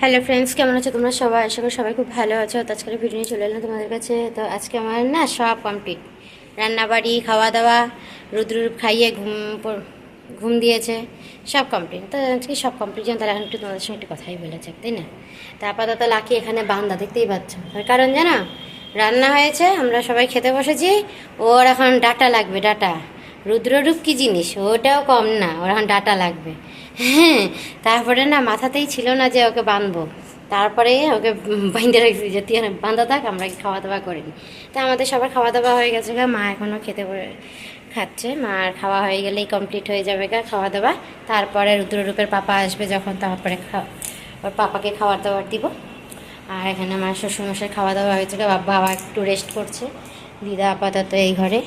Hello friends, কেমন আছো তোমরা সবাই? আশা করি সবাই খুব ভালো আছো। তো আজকের ভিডিও নিয়ে চলে এলাম তোমাদের কাছে। তো আজকে আমার না সব কমপ্লিট, রান্নাবাড়ি, খাওয়া দাওয়া, রুদ্রুপ খাইয়ে ঘুম দিয়েছে, সব কমপ্লিট। তো আজকে সব কমপ্লিট যেন তাহলে এখন একটু তোমাদের সঙ্গে একটু কথাই বলেছে, তাই না? তো আপাতত লাকি এখানে বান্দা, দেখতেই পাচ্ছ। তার কারণ জানো, রান্না হয়েছে, আমরা সবাই খেতে বসেছি, ওর এখন ডাটা লাগবে, ডাটা। রুদ্ররূপ কী জিনিস, ওটাও কম না, ওর এখন ডাটা লাগবে। হ্যাঁ, তারপরে না মাথাতেই ছিল না যে ওকে বাঁধবো, তারপরে ওকে বাইন্ধে রাখছি যে তুই বাঁধা থাক, আমরা খাওয়া দাওয়া করিনি। তা আমাদের সবার খাওয়া দাওয়া হয়ে গেছে গা, মা এখনও খাচ্ছে। মার খাওয়া হয়ে গেলেই কমপ্লিট হয়ে যাবে গা খাওয়া দাওয়া। তারপরে রুদ্ররূপের পাপা আসবে যখন, তারপরে ওর পাপাকে খাওয়ার দাওয়ার দিব। আর এখানে আমার শ্বশুরমশাই খাওয়া দাওয়া হয়েছে, বাবা একটু রেস্ট করছে। দিদা আপাতত এই ঘরে,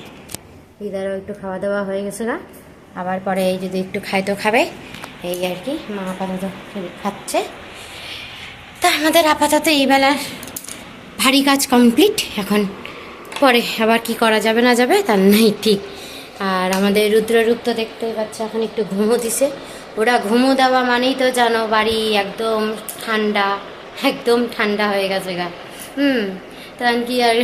দিদারও একটু খাওয়া দাওয়া হয়ে গেছে না, আবার পরে এই যদি একটু খাই তো খাবে, এই আর কি। মা আপাতত খাচ্ছে। তা আমাদের আপাতত এই বেলার ভারী কাজ কমপ্লিট। এখন পরে আবার কি করা যাবে না যাবে তার নাই ঠিক। আর আমাদের রুদ্ররূপ তো দেখতেই পাচ্ছে এখন একটু ঘুমো দিছে। ওরা ঘুমো দেওয়া মানেই তো জানো, বাড়ি একদম ঠান্ডা, একদম ঠান্ডা হয়ে গেছে গা। তখন কি আর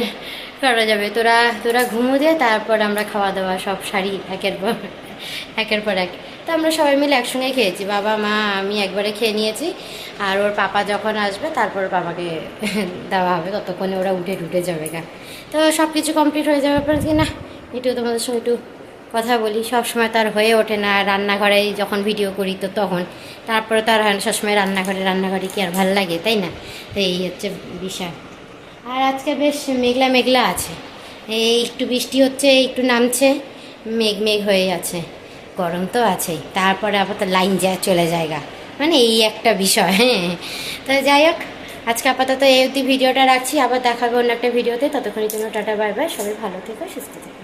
করা যাবে? তোরা তোরা ঘুমো দে, তারপর আমরা খাওয়া দাওয়া সব সারি একের পর এক। তো আমরা সবাই মিলে একসঙ্গে খেয়েছি, বাবা মা আমি একবারে খেয়ে নিয়েছি। আর ওর পাপা যখন আসবে তারপর বাবাকে দেওয়া হবে, ততক্ষণে ওরা উঠে যাবে গা। তো সব কিছু কমপ্লিট হয়ে যাবে পর কি না, একটু তোমাদের সঙ্গে একটু কথা বলি। সব সময় তার হয়ে ওঠে না, রান্নাঘরে যখন ভিডিও করি তো তখন, তারপরে তো আর হয় না সবসময় রান্নাঘরে কি আর ভালো লাগে, তাই না? তো এই হচ্ছে বিষয়। আর আজকে বেশ মেঘলা মেঘলা আছে, এই একটু বৃষ্টি হচ্ছে, একটু নামছে, মেঘ হয়ে আছে। গরম তো আছেই, তারপরে আবার তো লাইন চলে যায়গা, মানে এই একটা বিষয়। হ্যাঁ, তো যাই হোক, আজকে আপাতত এই অবধি ভিডিওটা রাখছি। আবার দেখাবে অন্য একটা ভিডিওতে। ততক্ষণের জন্য টাটা, বাই বাই। সবাই ভালো থেকো, সুস্থ থেকো।